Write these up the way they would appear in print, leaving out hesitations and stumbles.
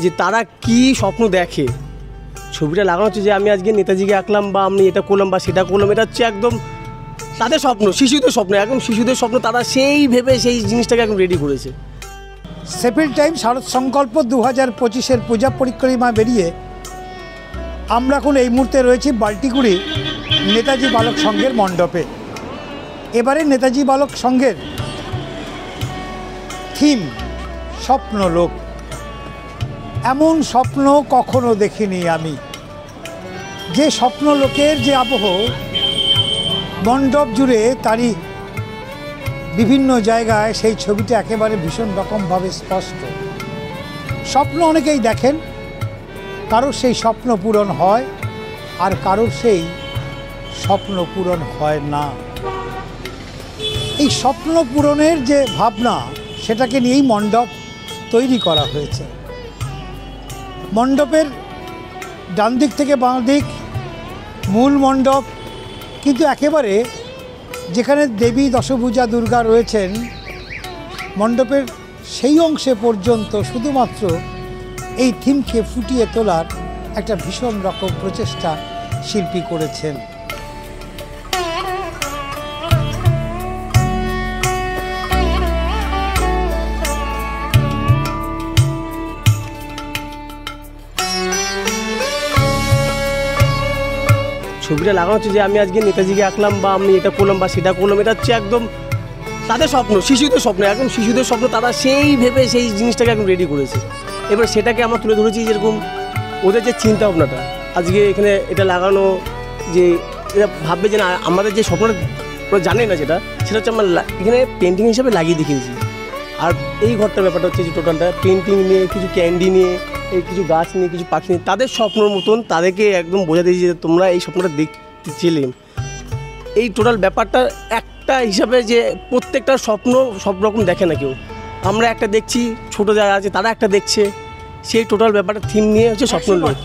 যে তারা কি স্বপ্ন দেখে। ছবিটা লাগানো হচ্ছে যে আমি আজকে নেতাজিকে আঁকলাম বা আমি এটা করলাম বা সেটা করলাম, এটা হচ্ছে একদম তাদের স্বপ্ন, শিশুদের স্বপ্ন, একদম শিশুদের স্বপ্ন, তারা সেই ভেবে সেই জিনিসটাকে একদম রেডি করেছে। সেফিল টাইম শারদ সংকল্প 2025-এর পূজা পরিক্রমা বেরিয়ে আমরা এখন এই মুহূর্তে রয়েছি বাল্টিগুড়ি নেতাজি বালক সংঘের মণ্ডপে। এবারে নেতাজি বালক সংঘের থিম স্বপ্নলোক। এমন স্বপ্ন কখনো দেখিনি আমি, যে স্বপ্নলোকের যে আবহ মণ্ডপ জুড়ে, তারই বিভিন্ন জায়গায় সেই ছবিটা একেবারে ভীষণ রকমভাবে স্পষ্ট। স্বপ্ন অনেকেই দেখেন, কারোর সেই স্বপ্ন পূরণ হয় আর কারোর সেই স্বপ্ন পূরণ হয় না। এই স্বপ্ন পূরণের যে ভাবনা, সেটাকে নিয়েই মণ্ডপ তৈরি করা হয়েছে। মণ্ডপের ডান দিক থেকে বাঁ দিক মূল মণ্ডপ, কিন্তু একেবারে যেখানে দেবী দশভুজা দুর্গা রয়েছেন মণ্ডপের সেই অংশে পর্যন্ত শুধুমাত্র এই থিমকে ফুটিয়ে তোলার একটা ভীষণ রকম প্রচেষ্টা শিল্পী করেছেন। ছবিটা লাগানো হচ্ছে যে আমি আজকে নেতাজিকে আঁকলাম বা আমি এটা করলাম বা সেটা করলাম, এটা হচ্ছে একদম তাদের স্বপ্ন, শিশুদের স্বপ্ন, একদম শিশুদের স্বপ্ন, তারা সেই ভেবে সেই জিনিসটাকে একদম রেডি করেছে। এবার সেটাকে আমরা তুলে ধরেছি, যেরকম ওদের যে চিন্তা ভাবনাটা আজকে এখানে এটা লাগানো, যে এরা ভাববে যে না আমাদের যে স্বপ্নটা ওরা জানে না, সেটা হচ্ছে আমরা এখানে পেন্টিং হিসাবে লাগিয়ে দেখিয়েছি। আর এই ঘরটার ব্যাপারটা হচ্ছে যে টোটালটা পেন্টিং নিয়ে, কিছু ক্যান্ডি নিয়ে, এই কিছু গাছ নিয়ে, কিছু পাখি নিয়ে, তাদের স্বপ্নর মতন তাদেরকে একদম বোঝা দিয়েছি যে তোমরা এই স্বপ্নটা দেখতেছিলেন। এই টোটাল ব্যাপারটা একটা হিসাবে যে প্রত্যেকটা স্বপ্ন সব রকম দেখে না কেউ, আমরা একটা দেখছি, ছোটো যারা আছে তারা একটা দেখছে, সেই টোটাল ব্যাপারটা থিম নিয়ে হচ্ছে স্বপ্নলোক।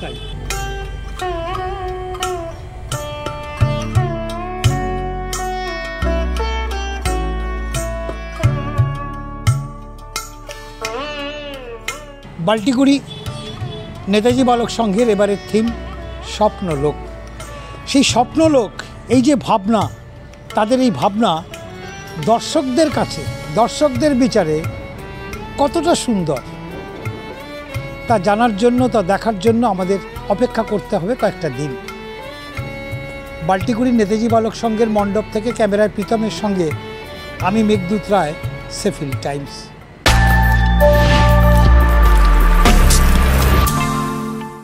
বাল্টিগুড়ি নেতাজি বালক সংঘের এবারের থিম স্বপ্নলোক। সেই স্বপ্নলোক, এই যে ভাবনা, তাদের এই ভাবনা দর্শকদের কাছে, দর্শকদের বিচারে কতটা সুন্দর তা জানার জন্য, তা দেখার জন্য আমাদের অপেক্ষা করতে হবে কয়েকটা দিন। বাল্টিগুড়ি নেতাজি বালক সংঘের মণ্ডপ থেকে ক্যামেরায় প্রীতমের সঙ্গে আমি মেঘদূত রায়, সেফিল টাইমস।